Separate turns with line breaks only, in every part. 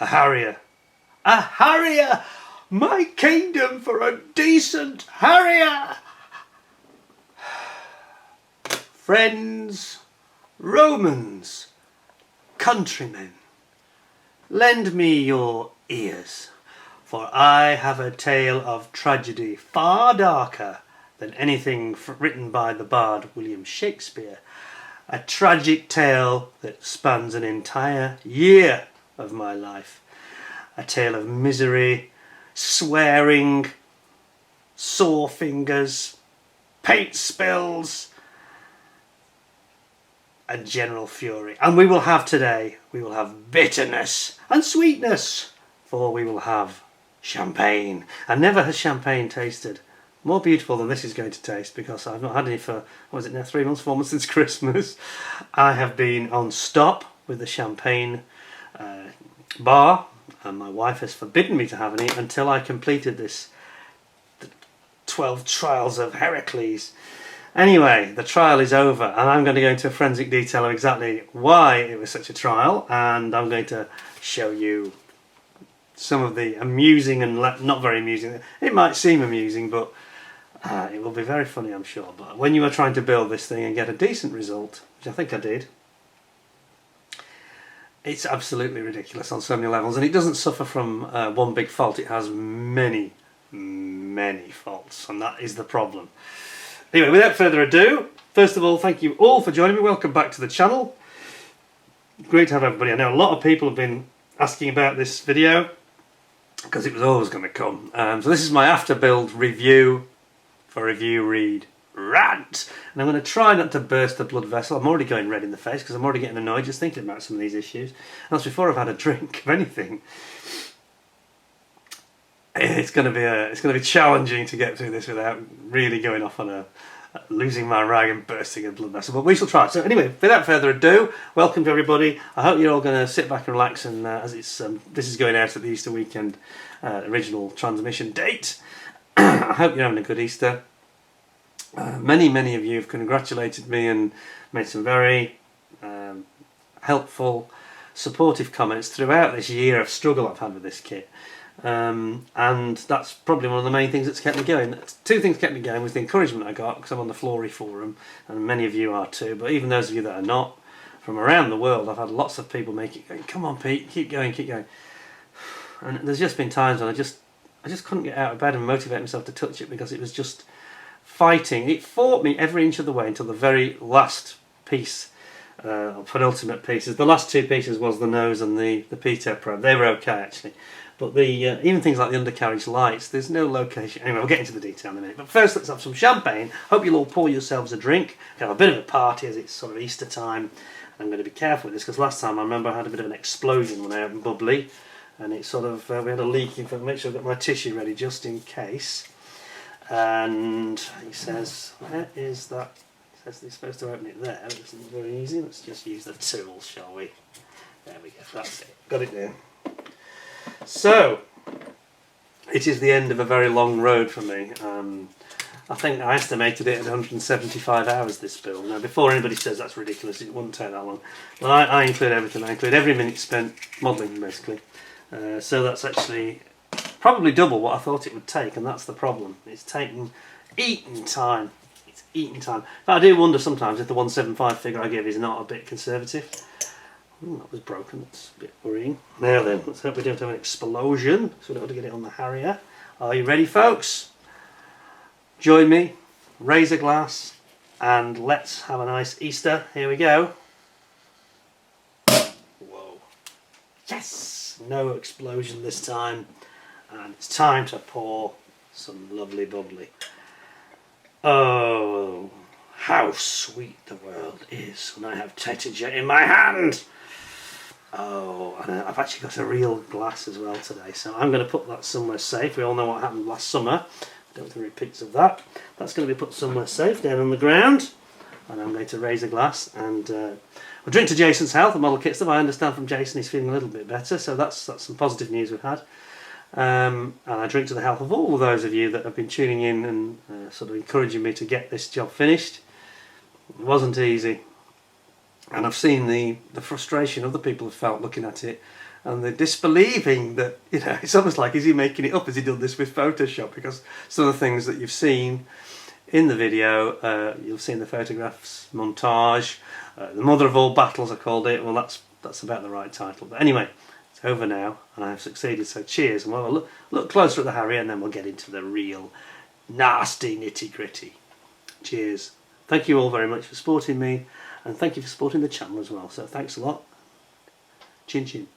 A Harrier. A Harrier! My kingdom for a decent Harrier! Friends, Romans, countrymen, lend me your ears, for I have a tale of tragedy far darker than anything written by the bard William Shakespeare. A tragic tale that spans an entire year of my life. A tale of misery, swearing, sore fingers, paint spills, and general fury. And we will have bitterness and sweetness, for we will have champagne. And never has champagne tasted more beautiful than this is going to taste, because I've not had any for, what is it now, 3 months, 4 months since Christmas. I have been on stop with the champagne bar, and my wife has forbidden me to have any until I completed this 12 trials of Heracles. Anyway, the trial is over, and I'm going to go into a forensic detail of exactly why it was such a trial, and I'm going to show you some of the amusing and not very amusing. It might seem amusing, but it will be very funny, I'm sure. But when you are trying to build this thing and get a decent result, which I think I did, it's absolutely ridiculous on so many levels, and it doesn't suffer from one big fault. It has many, many faults, and that is the problem. Anyway, without further ado, first of all, thank you all for joining me. Welcome back to the channel. Great to have everybody. I know a lot of people have been asking about this video, because it was always going to come. So this is my after build review for Review Read Rant, and I'm going to try not to burst the blood vessel. I'm already going red in the face because I'm already getting annoyed just thinking about some of these issues, and that's before I've had a drink of anything. It's going to be challenging to get through this without really going off on losing my rag and bursting a blood vessel, but we shall try. So anyway, without further ado, welcome to everybody. I hope you're all going to sit back and relax, and as it's this is going out at the Easter weekend original transmission date. I hope you're having a good Easter. Many of you have congratulated me and made some very helpful, supportive comments throughout this year of struggle I've had with this kit. And that's probably one of the main things that's kept me going. Two things kept me going was the encouragement I got, because I'm on the Flory forum, and many of you are too, but even those of you that are not, from around the world, I've had lots of people make it going, come on Pete, keep going. And there's just been times when I just couldn't get out of bed and motivate myself to touch it, because it was just fighting. It fought me every inch of the way until the very last piece, penultimate pieces. The last two pieces was the nose and the PTEP probe. They were okay actually. But the even things like the undercarriage lights, there's no location. Anyway, we'll get into the detail in a minute. But first, let's have some champagne. Hope you'll all pour yourselves a drink. Have a bit of a party as it's sort of Easter time. I'm going to be careful with this, because last time I remember I had a bit of an explosion when I opened bubbly, and it sort of we had a leak. In fact, make sure I've got my tissue ready just in case. And he says, where is that? He says he's supposed to open it there. It isn't very easy. Let's just use the tool, shall we? There we go. That's it. Got it there. So, it is the end of a very long road for me. I think I estimated it at 175 hours, this build. Now, before anybody says that's ridiculous, it wouldn't take that long. Well, I include everything. I include every minute spent modelling, basically. So that's actually probably double what I thought it would take, and that's the problem. It's eating time. It's eating time. But I do wonder sometimes if the 175 figure I give is not a bit conservative. That was broken, that's a bit worrying. Now then, let's hope we don't have an explosion, so we don't have to get it on the Harrier. Are you ready, folks? Join me, raise a glass, and let's have a nice Easter. Here we go. Whoa. Yes! No explosion this time. And it's time to pour some lovely bubbly. Oh, how sweet the world is when I have Tetager in my hand. Oh, and I've actually got a real glass as well today, so I'm going to put that somewhere safe. We all know what happened last summer. I don't think repeats of that. That's going to be put somewhere safe down on the ground, and I'm going to raise a glass and we'll drink to Jason's health. The model kit stuff, I understand from Jason he's feeling a little bit better, so that's some positive news we've had. And I drink to the health of all of those of you that have been tuning in and sort of encouraging me to get this job finished. It wasn't easy. And I've seen the frustration other people have felt looking at it, and the disbelieving that, you know, it's almost like, is he making it up? Has he done this with Photoshop? Because some of the things that you've seen in the video, you'll see in the photographs, montage, the mother of all battles I called it. Well, that's about the right title. But anyway, it's over now, and I have succeeded, so cheers. And we'll have a look closer at the Harrier, and then we'll get into the real nasty nitty gritty. Cheers. Thank you all very much for supporting me, and thank you for supporting the channel as well. So thanks a lot. Chin chin.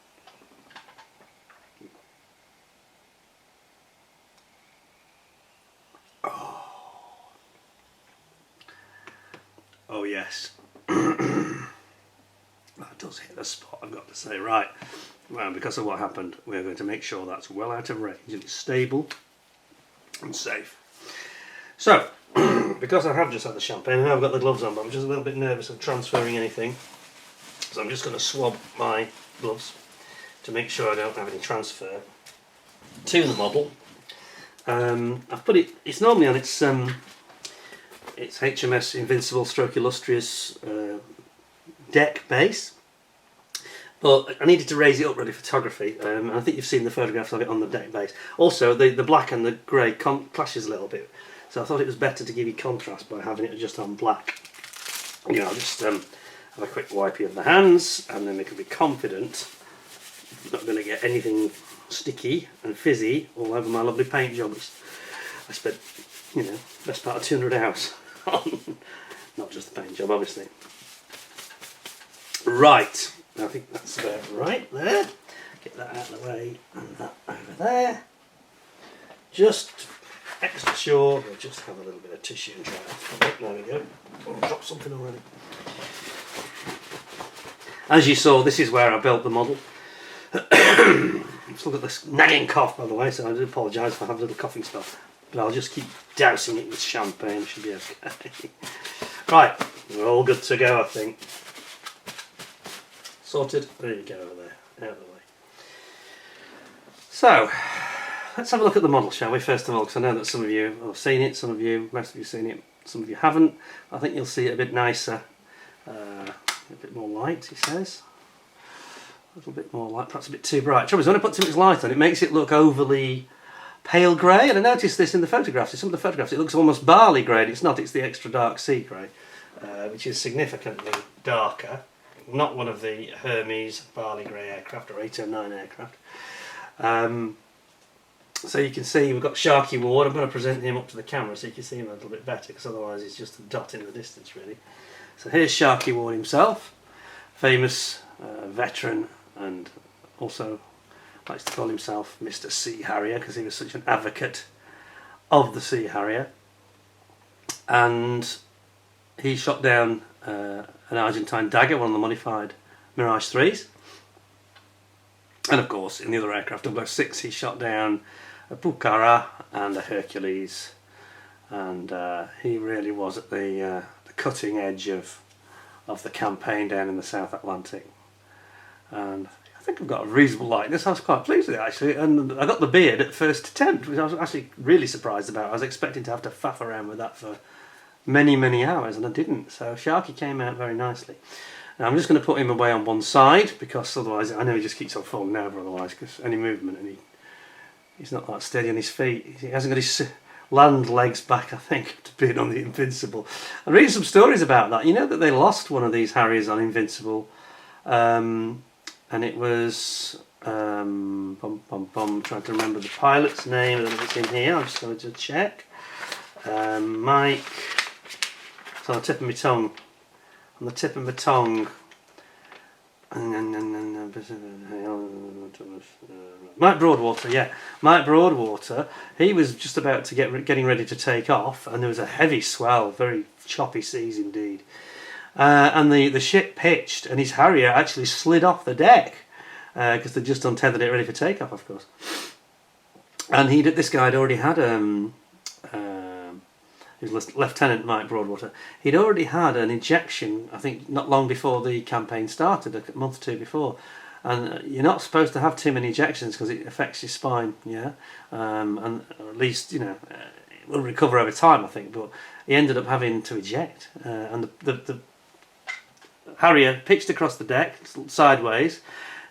Oh yes. That does hit the spot, I've got to say. Right, well, because of what happened, we're going to make sure that's well out of range and it's stable and safe. So, because I have just had the champagne and I've got the gloves on, but I'm just a little bit nervous of transferring anything, so I'm just going to swab my gloves to make sure I don't have any transfer to the model. I've put it's normally on its HMS Invincible Stroke Illustrious deck base, but I needed to raise it up ready for photography. I think you've seen the photographs of it on the deck base. Also, the black and the grey clashes a little bit, so I thought it was better to give you contrast by having it just on black. You know, I'll just have a quick wipey of the hands, and then we can be confident I'm not going to get anything sticky and fizzy all over my lovely paint job. I spent, you know, best part of 200 hours on, not just the paint job, obviously. Right, I think that's about right there. Get that out of the way, and that over there. Just extra sure, we'll just have a little bit of tissue and dry off. There we go. Oh, I dropped something already. As you saw, this is where I built the model. Let's look at this nagging cough, by the way, so I do apologise if I have a little coughing spell. But I'll just keep dousing it with champagne, should be okay. Right, we're all good to go, I think. Sorted, there you go, over there, out of the way. So, let's have a look at the model, shall we, first of all, because I know that some of you have seen it, most of you have seen it, some of you haven't. I think you'll see it a bit nicer, a bit more light, he says. A little bit more light, perhaps a bit too bright. Trouble is, when I put too much light on, it makes it look overly pale grey, and I noticed this in the photographs. In some of the photographs it looks almost barley grey, and it's not, it's the extra dark sea grey, which is significantly darker. Not one of the Hermes barley grey aircraft or 809 aircraft. So you can see we've got Sharky Ward. I'm going to present him up to the camera so you can see him a little bit better, because otherwise he's just a dot in the distance really. So here's Sharky Ward himself, famous veteran, and also likes to call himself Mr. Sea Harrier because he was such an advocate of the Sea Harrier. And he shot down an Argentine Dagger, one of the modified Mirage 3s. And of course, in the other aircraft, 006, he shot down a Pucara and a Hercules. And he really was at the cutting edge of the campaign down in the South Atlantic. And I think I've got a reasonable likeness. I was quite pleased with it actually, and I got the beard at first attempt, which I was actually really surprised about. I was expecting to have to faff around with that for many hours, and I didn't. So Sharky came out very nicely. Now I'm just going to put him away on one side, because otherwise I know he just keeps on falling over otherwise, because any movement, and he's not that steady on his feet. He hasn't got his land legs back, I think, to being on the Invincible. I'm reading some stories about that. You know that they lost one of these Harriers on Invincible, and it was trying to remember the pilot's name. I don't know if it's in here. I'm just going to check. Mike. It's on the tip of my tongue. On the tip of my tongue. Mike Broadwater, yeah. Mike Broadwater. He was just about to getting ready to take off, and there was a heavy swell, very choppy seas indeed. And the ship pitched, and his Harrier actually slid off the deck because they'd just untethered it ready for takeoff, of course. And this guy had already had he was Lieutenant Mike Broadwater. He'd already had an injection, I think, not long before the campaign started, a month or two before. And you're not supposed to have too many injections because it affects your spine, yeah. And or at least, you know, it will recover over time, I think. But he ended up having to eject, and the Harrier pitched across the deck sideways.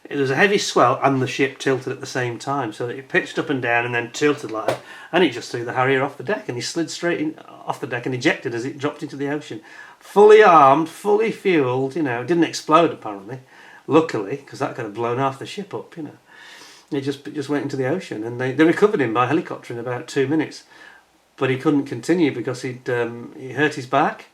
It was a heavy swell and the ship tilted at the same time, so it pitched up and down and then tilted like that, and it just threw the Harrier off the deck, and he slid straight off the deck and ejected as it dropped into the ocean. Fully armed, fully fuelled, you know, it didn't explode apparently, luckily, because that could have blown half the ship up, you know. It just went into the ocean, and they recovered him by helicopter in about 2 minutes, but he couldn't continue because he hurt his back.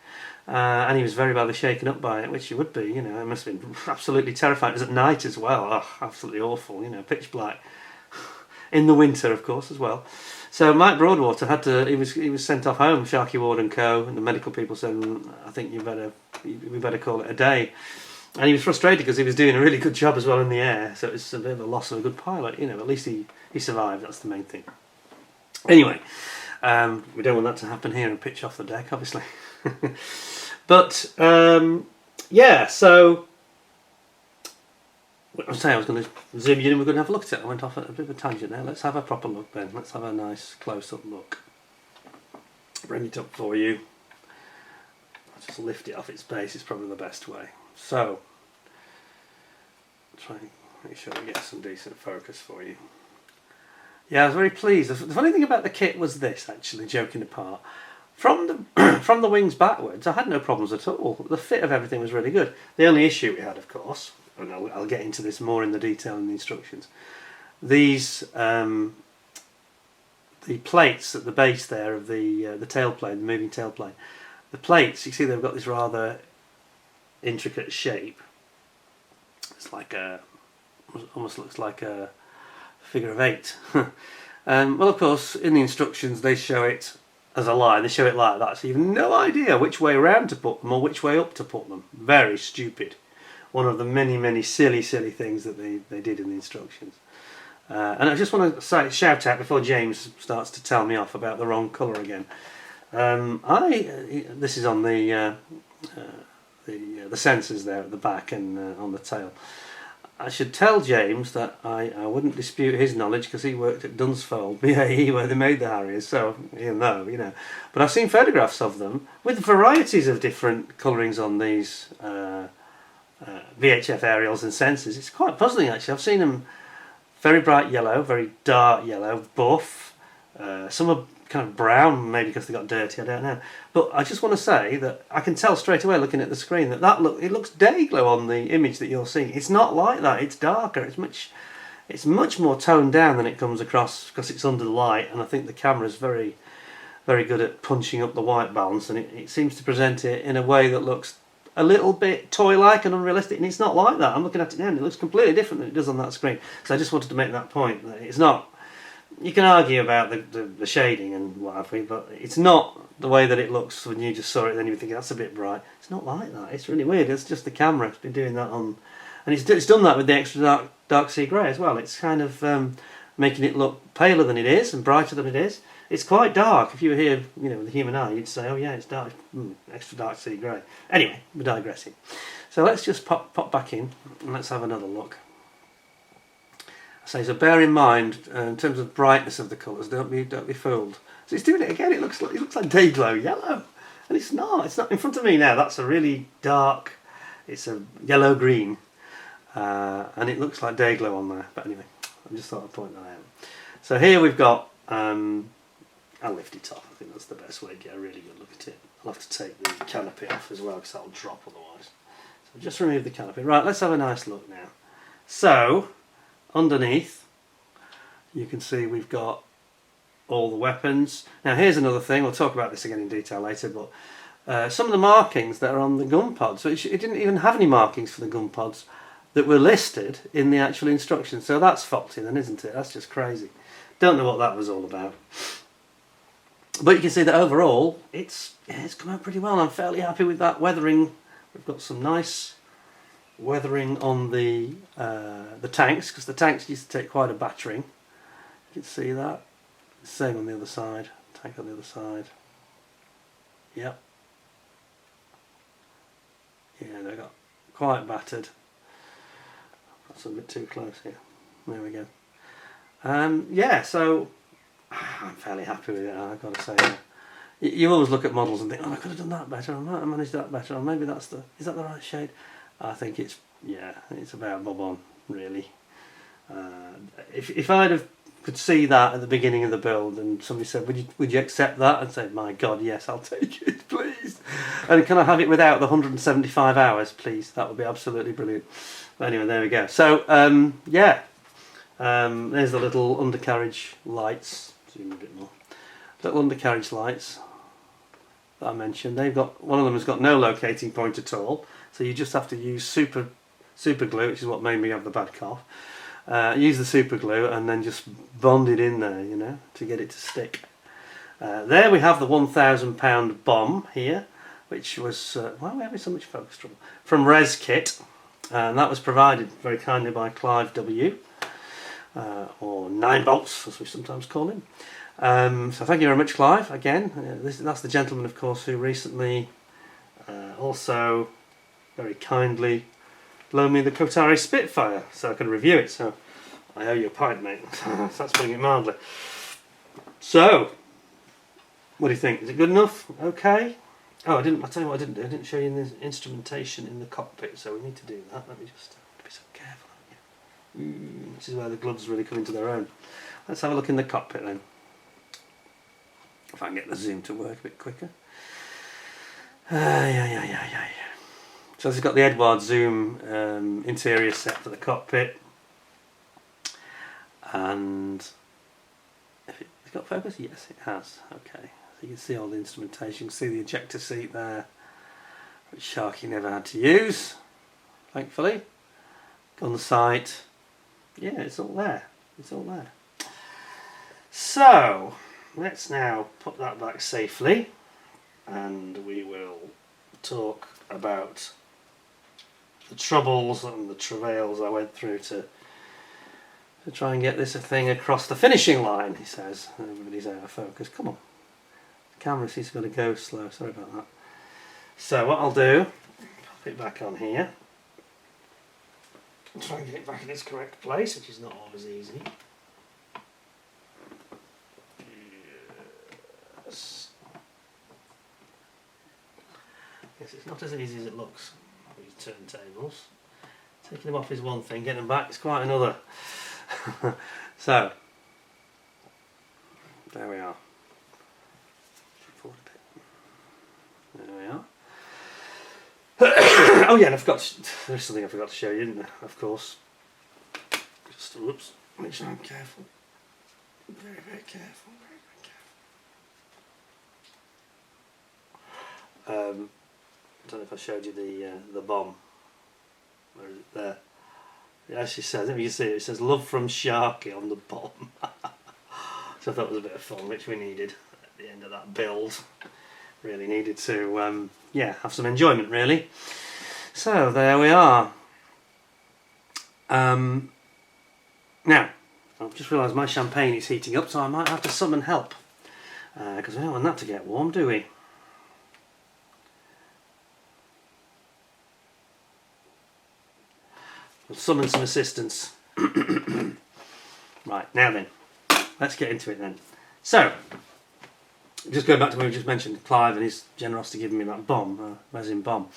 And he was very badly shaken up by it, which he would be, you know. It must have been absolutely terrifying. It was at night as well. Oh, absolutely awful, you know, pitch black. In the winter, of course, as well. So Mike Broadwater had to. He was sent off home. Sharkey Ward and Co. And the medical people said, "I think we better call it a day." And he was frustrated because he was doing a really good job as well in the air. So it was a bit of a loss of a good pilot, you know. At least he survived. That's the main thing. Anyway, we don't want that to happen here and pitch off the deck, obviously. But yeah, so I was going to zoom you in. We're going to have a look at it. I went off at a bit of a tangent there. Let's have a proper look then. Let's have a nice close-up look. Bring it up for you. I'll just lift it off its base. It's probably the best way. So try and make sure we get some decent focus for you. Yeah, I was very pleased. The funny thing about the kit was this, actually, joking apart. From the wings backwards, I had no problems at all. The fit of everything was really good. The only issue we had, of course, and I'll get into this more in the detail in the instructions, these the plates at the base there of the tailplane, the moving tailplane, the plates, you see they've got this rather intricate shape. It's like almost looks like a figure of 8. Well, of course, in the instructions they show it as a line. They show it like that, so you've no idea which way around to put them or which way up to put them. Very stupid. One of the many silly things that they did in the instructions. And I just want to shout out before James starts to tell me off about the wrong colour again. This is on the sensors there at the back and on the tail. I should tell James that I wouldn't dispute his knowledge because he worked at Dunsfold, BAE, where they made the Harriers, so he'll know, you know. But I've seen photographs of them with varieties of different colourings on these VHF aerials and sensors. It's quite puzzling, actually. I've seen them very bright yellow, very dark yellow, buff. Some are kind of brown, maybe because they got dirty, I don't know. But I just want to say that I can tell straight away looking at the screen that it looks day glow on the image that you're seeing. It's not like that. It's darker. It's much more toned down than it comes across because it's under the light, and I think the camera is very good at punching up the white balance, and it seems to present it in a way that looks a little bit toy-like and unrealistic, and it's not like that. I'm looking at it now and it looks completely different than it does on that screen. So I just wanted to make that point. That it's not. You can argue about the shading and what have you, but it's not the way that it looks when you just saw it and then you think that's a bit bright. It's not like that. It's really weird. It's just the camera. It's been doing that on, and it's done that with the extra dark sea grey as well. It's kind of making it look paler than it is and brighter than it is. It's quite dark. If you were here, you know, with the human eye, you'd say, "Oh yeah, it's dark, extra dark sea grey." Anyway, we're digressing. So let's just pop back in and let's have another look. So bear in mind, in terms of brightness of the colours, don't be fooled. So it's doing it again. It looks like day glow yellow, and it's not. It's not in front of me now. That's a really dark. It's a yellow green, and it looks like day glow on there. But anyway, I just thought I'd point that out. So here we've got. I'll lift it off. I think that's the best way to get a really good look at it. I'll have to take the canopy off as well because that'll drop otherwise. So just remove the canopy. Right, let's have a nice look now. So. Underneath, you can see we've got all the weapons. Now here's another thing, we'll talk about this again in detail later, but some of the markings that are on the gun pods, so it didn't even have any markings for the gun pods that were listed in the actual instructions, so that's faulty then, isn't it? That's just crazy. Don't know what that was all about. But you can see that overall, it's come out pretty well. I'm fairly happy with that weathering. We've got some nice weathering on the tanks, because the tanks used to take quite a battering. You can see that. Same on the other side. Tank on the other side. Yep. Yeah, they got quite battered. That's a bit too close here. There we go. Yeah, so I'm fairly happy with it. I've got to say. You always look at models and think, oh, I could have done that better. I might have managed that better. Or maybe is that the right shade? I think it's, yeah, it's about bob on, really. If I'd have could see that at the beginning of the build and somebody said, would you accept that? I'd say, my God, yes, I'll take it, please. And can I have it without the 175 hours, please? That would be absolutely brilliant. But anyway, there we go. So, yeah, there's the little undercarriage lights. Zoom a bit more. Little undercarriage lights that I mentioned. They've got, one of them has got no locating point at all, so you just have to use super glue, which is what made me have the bad cough. Use the super glue and then just bond it in there, you know, to get it to stick. There we have the £1,000 bomb here, which was, why are we having so much focus trouble? From Res Kit, and that was provided very kindly by Clive W, or 9 Bolts as we sometimes call him. So thank you very much, Clive, again. That's the gentleman, of course, who recently also very kindly loaned me the Kotari Spitfire so I can review it, so I owe you a pint, mate. That's putting it mildly. So, what do you think? Is it good enough? Okay? Oh, I'll tell you what I didn't do. I didn't show you the instrumentation in the cockpit, so we need to do that. Let me just be so careful. This is where the gloves really come into their own. Let's have a look in the cockpit then. If I can get the zoom to work a bit quicker. Yeah. So this has got the Edward Zoom interior set for the cockpit, and if it's got focus, yes it has. Okay, so you can see all the instrumentation. You can see the ejector seat there, which Sharky never had to use, thankfully. Gun sight, yeah, it's all there. It's all there. So let's now put that back safely, and we will talk about the troubles and the travails I went through to try and get this thing across the finishing line, he says. Everybody's out of focus. Come on. The camera seems to go slow. Sorry about that. So what I'll do, pop it back on here. I'll try and get it back in its correct place, which is not always easy. Yes. Yes, it's not as easy as it looks. These turntables. Taking them off is one thing, getting them back is quite another. So, there we are. Forward a bit. There we are. Oh yeah, and there's something I forgot to show you, didn't I? Of course. Just, whoops, make sure I'm careful. Very, very careful, very, very careful. I don't know if I showed you the bomb. Where is it? There. It actually says, if you can see it, it says "Love from Sharky" on the bomb. So I thought it was a bit of fun, which we needed at the end of that build. Really needed to, yeah, have some enjoyment, really. So there we are. Now, I've just realised my champagne is heating up, so I might have to summon help. Because we don't want that to get warm, do we? We'll summon some assistance. Right, now then, let's get into it then. So, just going back to what we just mentioned, Clive and his generosity giving me that bomb, resin bomb.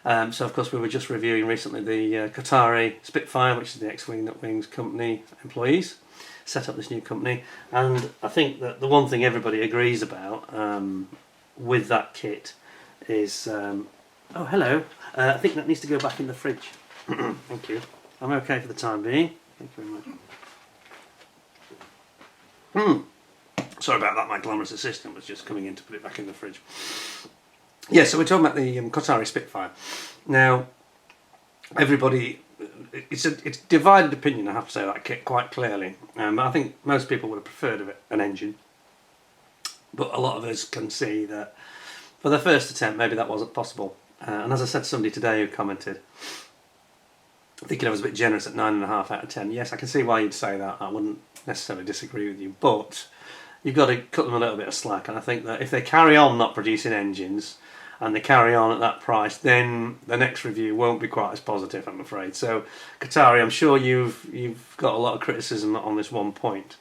So of course we were just reviewing recently the Qatari Spitfire, which is the X-Wing that Wings company employees set up this new company, and I think that the one thing everybody agrees about with that kit is, oh hello, I think that needs to go back in the fridge. Thank you. I'm okay for the time being. Thank you very much. Sorry about that, my glamorous assistant was just coming in to put it back in the fridge. Yeah, so we're talking about the Qatari Spitfire. Now, everybody, it's divided opinion, I have to say that kit quite clearly. I think most people would have preferred an engine. But a lot of us can see that for the first attempt, maybe that wasn't possible. And as I said to somebody today who commented, thinking I was a bit generous at 9.5 out of 10. Yes, I can see why you'd say that. I wouldn't necessarily disagree with you, but you've got to cut them a little bit of slack. And I think that if they carry on not producing engines and they carry on at that price, then the next review won't be quite as positive, I'm afraid. So, Qatari, I'm sure you've got a lot of criticism on this one point.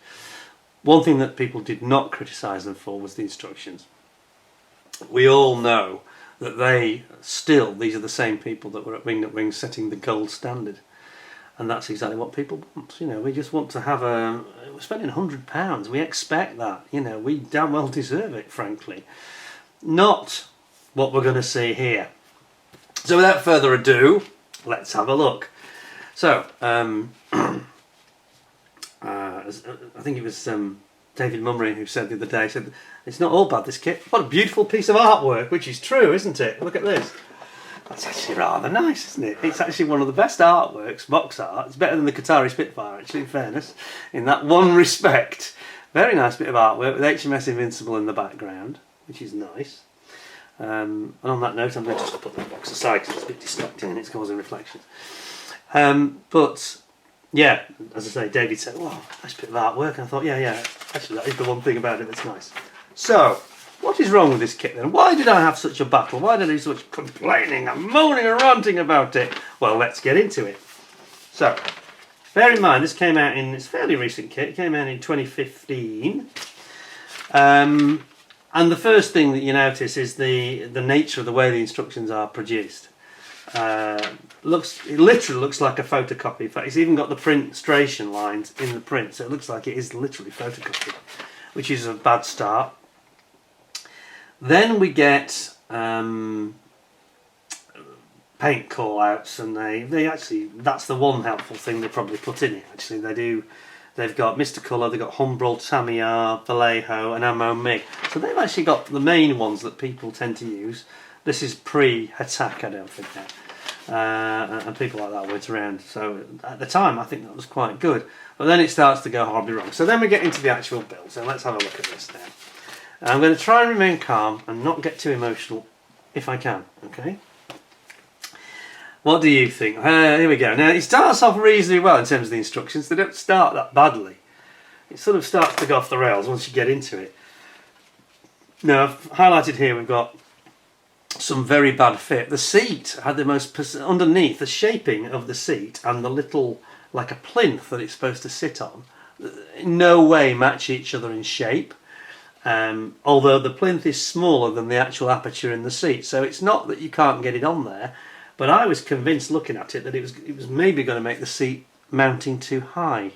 One thing that people did not criticise them for was the instructions. We all know that these are the same people that were at Wing Nut Wings setting the gold standard. And that's exactly what people want. You know, we just want to have we're spending £100. We expect that. You know, we damn well deserve it, frankly. Not what we're going to see here. So without further ado, let's have a look. So, I think it was David Mummery who said the other day, said, it's not all bad, this kit. What a beautiful piece of artwork, which is true, isn't it? Look at this. That's actually rather nice, isn't it? It's actually one of the best artworks, box art. It's better than the Qatari Spitfire, actually, in fairness, in that one respect. Very nice bit of artwork with HMS Invincible in the background, which is nice. And on that note, I'm going to just put that box aside because it's a bit distracting and it's causing reflections. But yeah, as I say, David said, "Wow, nice bit of artwork," and I thought, yeah, actually, that is the one thing about it that's nice. So, what is wrong with this kit then? Why did I have such a battle? Why did I do so much complaining and moaning and ranting about it? Well, let's get into it. So, bear in mind, this came out it's a fairly recent kit. It came out in 2015. And the first thing that you notice is the nature of the way the instructions are produced. It literally looks like a photocopy. In fact, it's even got the printstration lines in the print, so it looks like it is literally photocopied, which is a bad start. Then we get paint call-outs, and they actually, that's the one helpful thing they probably put in it. Actually, they've got Mr. Colour, they've got Humbrol, Tamiya, Vallejo, and Ammo MiG. So they've actually got the main ones that people tend to use. This is pre-attack, I don't think that. And people like that went around. So at the time, I think that was quite good. But then it starts to go horribly wrong. So then we get into the actual build. So let's have a look at this now. I'm going to try and remain calm and not get too emotional if I can, okay? What do you think? Here we go. Now, it starts off reasonably well in terms of the instructions. They don't start that badly. It sort of starts to go off the rails once you get into it. Now, I've highlighted here we've got some very bad fit. The seat had the most... underneath, the shaping of the seat and the little, like a plinth that it's supposed to sit on, in no way match each other in shape. Although the plinth is smaller than the actual aperture in the seat, so it's not that you can't get it on there, but I was convinced looking at it that it was maybe going to make the seat mounting too high.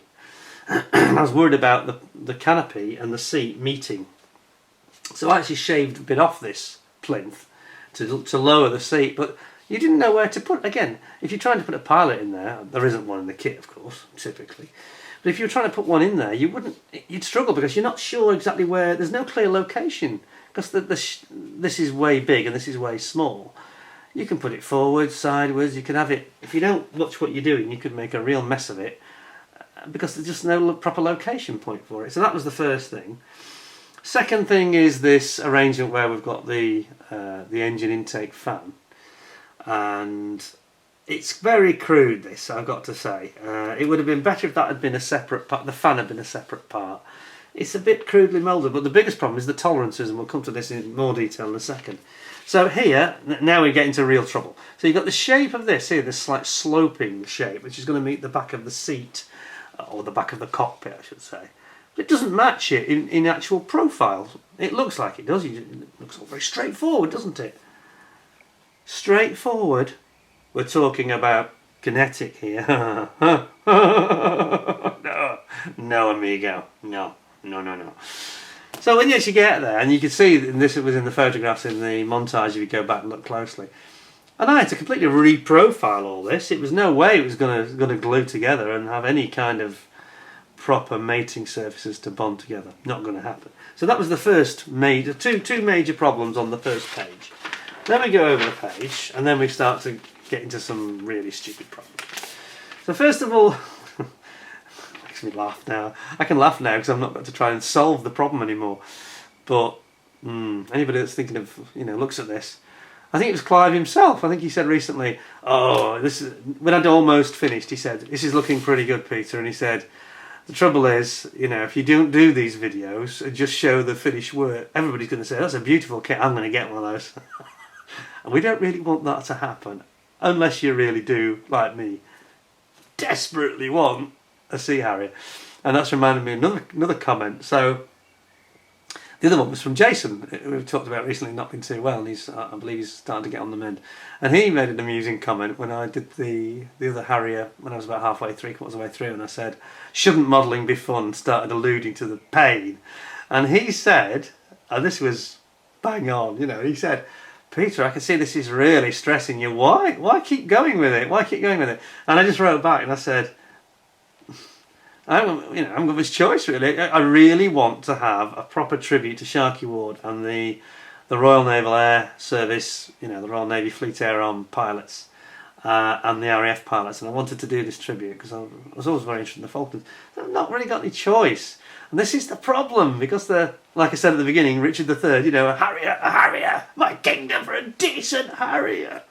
I was worried about the canopy and the seat meeting, so I actually shaved a bit off this plinth to lower the seat, but you didn't know where to put. Again, if you're trying to put a pilot in there isn't one in the kit, of course, typically. But if you were trying to put one in there, you'd struggle because you're not sure exactly where. There's no clear location because this is way big and this is way small. You can put it forward, sideways. You can have it. If you don't watch what you're doing, you could make a real mess of it because there's just no proper location point for it. So that was the first thing. Second thing is this arrangement where we've got the engine intake fan, and it's very crude, this, I've got to say. It would have been better if that had been a separate part, the fan had been a separate part. It's a bit crudely moulded, but the biggest problem is the tolerances, and we'll come to this in more detail in a second. So here, now we get into real trouble. So you've got the shape of this here, this slight sloping shape, which is going to meet the back of the seat, or the back of the cockpit, I should say. But it doesn't match it in actual profile. It looks like it does. It looks all very straightforward, doesn't it? Straightforward. We're talking about kinetic here. No, amigo. No. So when you actually get there, and you can see, and this was in the photographs in the montage if you go back and look closely, and I had to completely reprofile all this. It was no way it was going to glue together and have any kind of proper mating surfaces to bond together. Not going to happen. So that was the first major, two major problems on the first page. Then we go over the page, and then we start to get into some really stupid problems. So first of all, makes me laugh now. I can laugh now because I've not got to try and solve the problem anymore. But anybody that's thinking of, looks at this, I think it was Clive himself. I think he said recently, when I'd almost finished, he said, "This is looking pretty good, Peter." And he said, "The trouble is, if you don't do these videos and just show the finished work, everybody's going to say, 'That's a beautiful kit, I'm going to get one of those.'" And we don't really want that to happen. Unless you really do, like me, desperately want a Sea Harrier. And that's reminded me of another comment. So The other one was from Jason, who we've talked about recently, not been too well, and I believe he's starting to get on the mend. And he made an amusing comment when I did the other Harrier, when I was about halfway, 3/4 of the way through, and I said, shouldn't modelling be fun? Started alluding to the pain. And he said, and this was bang on, you know, he said, Peter, I can see this is really stressing you. Why keep going with it? Why keep going with it? And I just wrote back and I said, I'm of his choice really. I really want to have a proper tribute to Sharkey Ward and the Royal Naval Air Service, you know, the Royal Navy Fleet Air Arm pilots and the RAF pilots, and I wanted to do this tribute because I was always very interested in the Falklands. I've not really got any choice, and this is the problem because like I said at the beginning, Richard III, you know, a Harrier, my kingdom for a decent Harrier.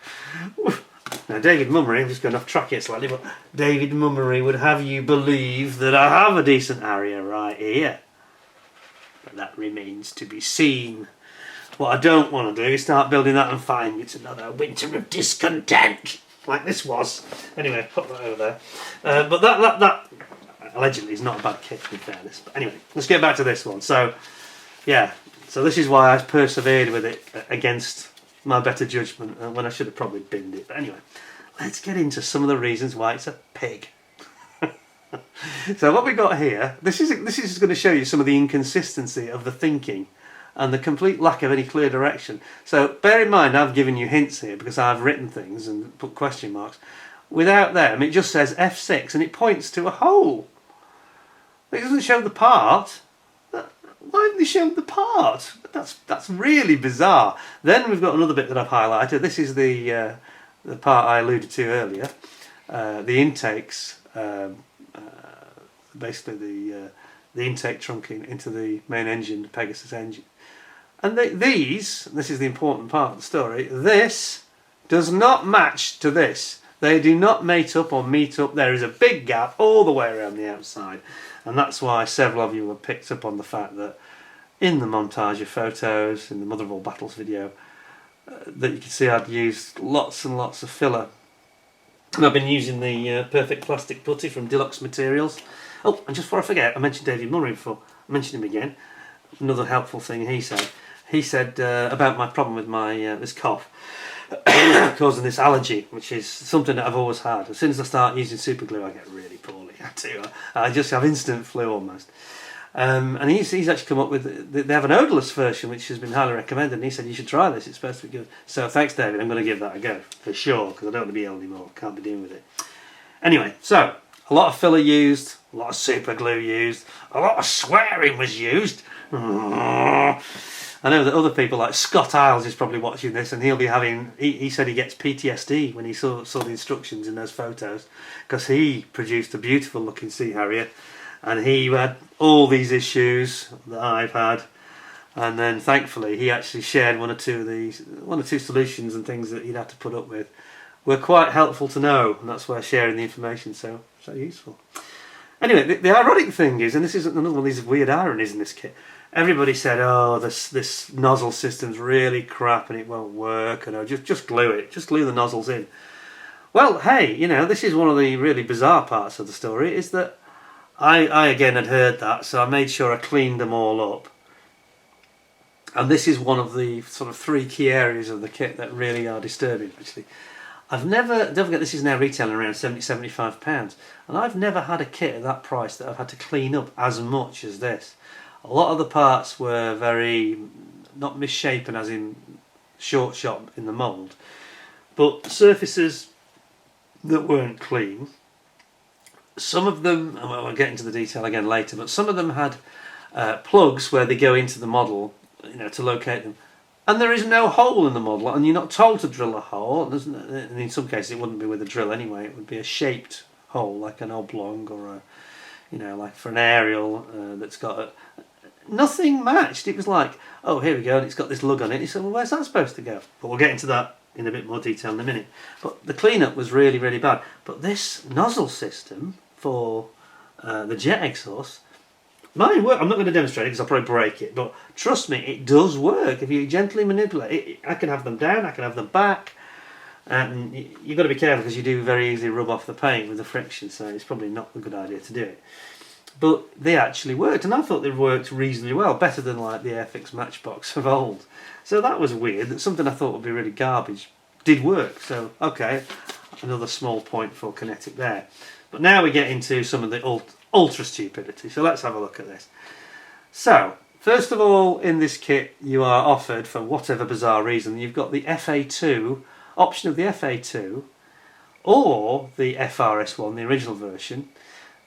Now, David Mummery, I'm just going off track here slightly, but David Mummery would have you believe that I have a decent Harrier right here. But that remains to be seen. What I don't want to do is start building that and find it's another winter of discontent, like this was. Anyway, put that over there. But that allegedly is not a bad kit, in fairness. But anyway, let's get back to this one. So, yeah, so this is why I persevered with it against my better judgment when I should have probably binned it. But anyway, let's get into some of the reasons why it's a pig. So what we got here, this is going to show you some of the inconsistency of the thinking and the complete lack of any clear direction. So bear in mind I've given you hints here because I've written things and put question marks. Without them it just says F6 and it points to a hole. It doesn't show the part. Why haven't they shown the part? That's really bizarre. Then we've got another bit that I've highlighted. This is the part I alluded to earlier. The intakes, basically the intake trunk into the main engine, the Pegasus engine. And this is the important part of the story, this does not match to this. They do not mate up or meet up. There is a big gap all the way around the outside. And that's why several of you have picked up on the fact that in the montage of photos, in the Mother of All Battles video, that you can see I'd used lots and lots of filler. And I've been using the Perfect Plastic Putty from Deluxe Materials. Oh, and just before I forget, I mentioned David Murray before. I mentioned him again. Another helpful thing he said. He said about my problem with my this cough causing this allergy, which is something that I've always had. As soon as I start using super glue, I get really poorly. I just have instant flu almost. And he's actually come up with, they have an odourless version which has been highly recommended, and he said you should try this, it's supposed to be good. So thanks David, I'm going to give that a go for sure because I don't want to be ill anymore, can't be dealing with it. Anyway, so a lot of filler used, a lot of super glue used, a lot of swearing was used. I know that other people like Scott Isles is probably watching this and he'll be having, he said he gets PTSD when he saw the instructions in those photos because he produced a beautiful looking Sea Harrier and he had all these issues that I've had, and then thankfully he actually shared one or two solutions and things that he'd have to put up with were quite helpful to know, and that's why sharing the information so useful. Anyway, the ironic thing is, and this isn't another one of these weird ironies in this kit, everybody said, oh, this nozzle system's really crap and it won't work, and just glue it, just glue the nozzles in. Well, hey, you know, this is one of the really bizarre parts of the story, is that I again had heard that, so I made sure I cleaned them all up. And this is one of the sort of 3 key areas of the kit that really are disturbing, actually. Don't forget this is now retailing around £70–75, and I've never had a kit at that price that I've had to clean up as much as this. A lot of the parts were very, not misshapen as in short shot in the mould, but surfaces that weren't clean. Some of them, and I'll get into the detail again later, but some of them had plugs where they go into the model, you know, to locate them. And there is no hole in the model, and you're not told to drill a hole. And in some cases it wouldn't be with a drill anyway, it would be a shaped hole, like an oblong or a, you know, like for an aerial that's got nothing matched. It was like, oh, here we go, and it's got this lug on it. You said, well, where's that supposed to go? But we'll get into that in a bit more detail in a minute. But the cleanup was really, really bad. But this nozzle system for the jet exhaust, mine work. I'm not going to demonstrate it because I'll probably break it, but trust me, it does work if you gently manipulate it. I can have them down, I can have them back, and you've got to be careful because you do very easily rub off the paint with the friction, so it's probably not a good idea to do it. but they actually worked, and I thought they worked reasonably well, better than like the Airfix Matchbox of old. So that was weird, that something I thought would be really garbage did work. So okay, another small point for Kinetic there. But now we get into some of the ultra stupidity, so let's have a look at this. So first of all, in this kit you are offered, for whatever bizarre reason, you've got the FA2 option of the FA2 or the FRS1, the original version.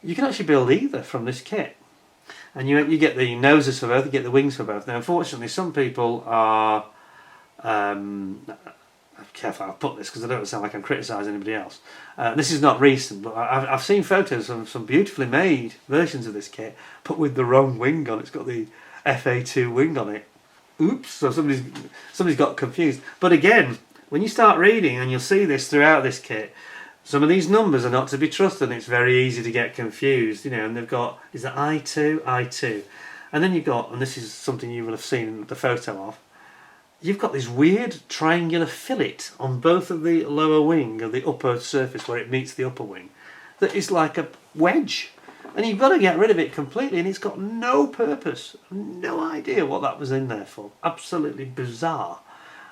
You can actually build either from this kit, and you get the noses for both, you get the wings for both. Now unfortunately some people are I'm careful how I put this because I don't sound like I'm criticising anybody else. This is not recent, but I've seen photos of some beautifully made versions of this kit but with the wrong wing on. It's got the FA2 wing on it. Oops, so somebody's got confused. But again, when you start reading, and you'll see this throughout this kit, some of these numbers are not to be trusted, and it's very easy to get confused, you know. And they've got, is it I2, and then you've got, and this is something you will have seen the photo of, you've got this weird triangular fillet on both of the lower wing of the upper surface where it meets the upper wing that is like a wedge, and you've got to get rid of it completely, and it's got no purpose, no idea what that was in there for. Absolutely bizarre.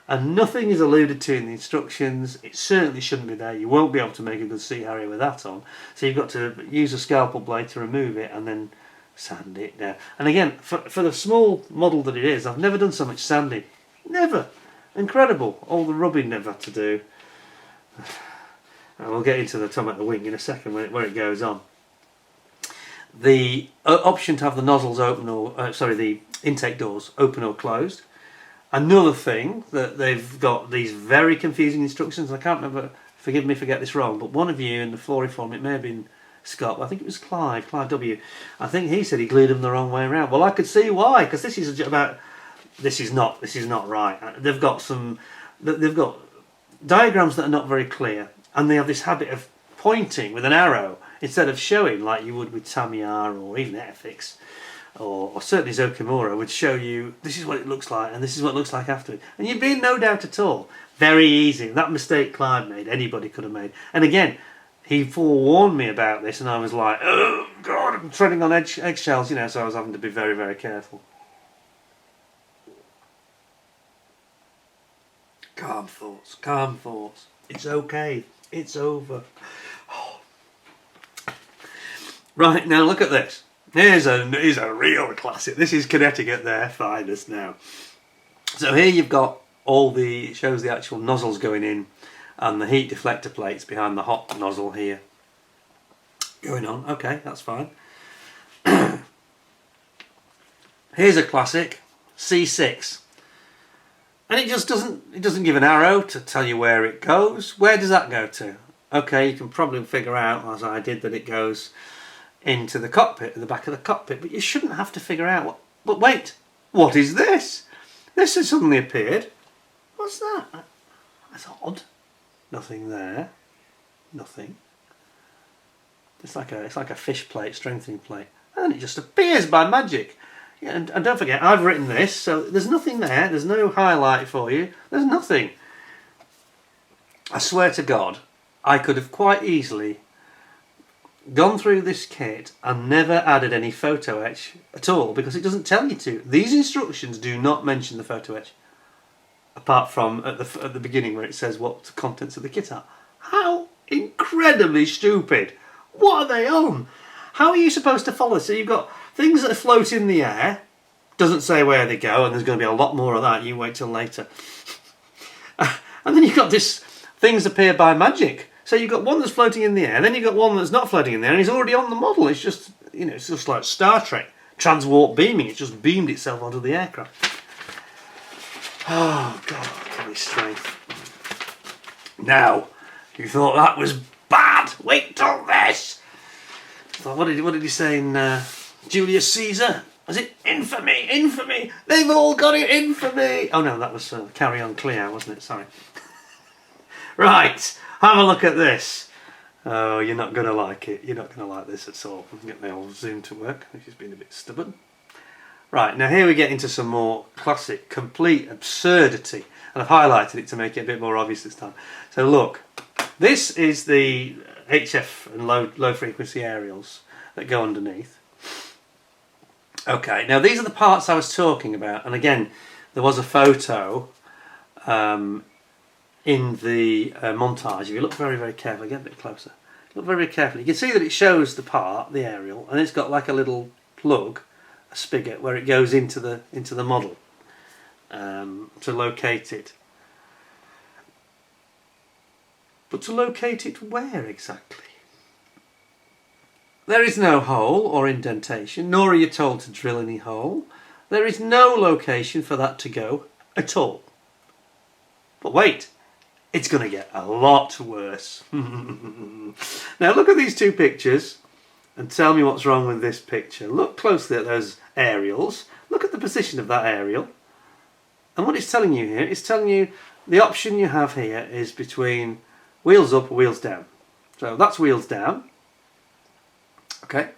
And nothing is alluded to in the instructions. It certainly shouldn't be there. You won't be able to make a good Sea Harrier with that on. So you've got to use a scalpel blade to remove it and then sand it down. And again, for the small model that it is, I've never done so much sanding. Never. Incredible. All the rubbing they've had to do. And we'll get into the talking about the wing in a second where it goes on. The option to have the nozzles open or, the intake doors open or closed. Another thing that they've got these very confusing instructions. I can't remember, forgive me if I get this wrong, but one of you in the Flory forum, it may have been Scott, but I think it was Clive W. I think he said he glued them the wrong way around. Well, I could see why, because this is about, this is not right. They've got diagrams that are not very clear, and they have this habit of pointing with an arrow instead of showing like you would with Tamiya or even Airfix. Or certainly Zokimura would show you, this is what it looks like and this is what it looks like after it. And you'd be in no doubt at all. Very easy. That mistake Clive made, anybody could have made. And again, he forewarned me about this, and I was like, oh God, I'm treading on eggshells, you know, so I was having to be very, very careful. Calm thoughts, calm thoughts. It's okay. It's over. Oh. Right, now look at this. Here's a real classic. This is Kinetic at their finest now. So here you've got it shows the actual nozzles going in and the heat deflector plates behind the hot nozzle here going on. Okay, that's fine. Here's a classic, C6. And it just doesn't give an arrow to tell you where it goes. Where does that go to? Okay, you can probably figure out, as I did, that it goes into the cockpit, at the back of the cockpit, but you shouldn't have to figure out but wait, what is this? This has suddenly appeared. What's that? That's odd. Nothing there. Nothing. It's like a fish plate, strengthening plate. And it just appears by magic. Yeah, and don't forget, I've written this, so there's nothing there, there's no highlight for you, there's nothing. I swear to God, I could have quite easily gone through this kit and never added any photo etch at all, because it doesn't tell you to. These instructions do not mention the photo etch, apart from at the beginning where it says what the contents of the kit are. How incredibly stupid! What are they on? How are you supposed to follow? So you've got things that float in the air, doesn't say where they go, and there's going to be a lot more of that, you wait till later. And then you've got this, things appear by magic. So you've got one that's floating in the air, and then you've got one that's not floating in the air, and he's already on the model. It's just, you know, it's just like Star Trek, transwarp beaming. It's just beamed itself onto the aircraft. Oh God, give me strength. Now, you thought that was bad. Wait till this. So what did he say in Julius Caesar? Was it infamy? Infamy! They've all got it, infamy! Oh no, that was Carry On Cleo, wasn't it? Sorry. Right. Have a look at this. Oh, you're not going to like it. You're not going to like this at all. I can get my old zoom to work, which has been a bit stubborn. Right, now here we get into some more classic, complete absurdity. And I've highlighted it to make it a bit more obvious this time. So look, this is the HF and low frequency aerials that go underneath. Okay, now these are the parts I was talking about, and again, there was a photo in the montage. If you look very, very carefully, get a bit closer. Look very, very carefully. You can see that it shows the part, the aerial, and it's got like a little plug, a spigot, where it goes into the model to locate it. But to locate it where exactly? There is no hole or indentation, nor are you told to drill any hole. There is no location for that to go at all. But wait, it's going to get a lot worse. Now look at these two pictures and tell me what's wrong with this picture. Look closely at those aerials. Look at the position of that aerial. And what it's telling you here, it's telling you the option you have here is between wheels up or wheels down. So that's wheels down. Okay.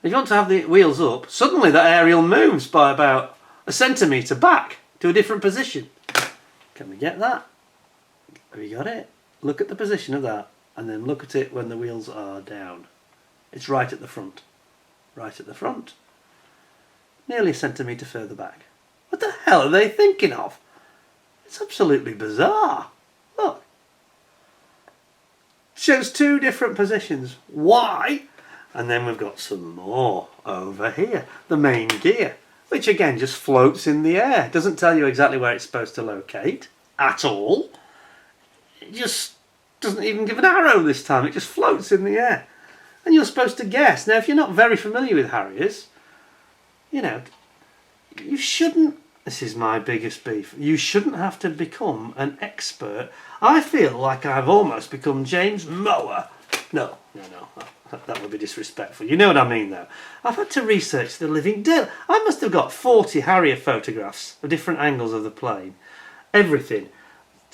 If you want to have the wheels up, suddenly that aerial moves by about a centimetre back to a different position. Can we get that? Have you got it? Look at the position of that, and then look at it when the wheels are down. It's right at the front. Right at the front. Nearly a centimetre further back. What the hell are they thinking of? It's absolutely bizarre. Look. It shows two different positions. Why? And then we've got some more over here. The main gear, which again just floats in the air. It doesn't tell you exactly where it's supposed to locate at all. It just doesn't even give an arrow this time. It just floats in the air. And you're supposed to guess. Now, if you're not very familiar with Harriers, you know, you shouldn't, this is my biggest beef, you shouldn't have to become an expert. I feel like I've almost become James Mower. No. That would be disrespectful. You know what I mean, though. I've had to research the living deal. I must have got 40 Harrier photographs of different angles of the plane. Everything.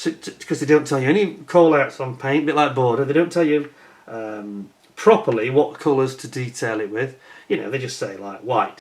Because they don't tell you any call-outs on paint, a bit like border. They don't tell you properly what colours to detail it with. You know, they just say, like, white.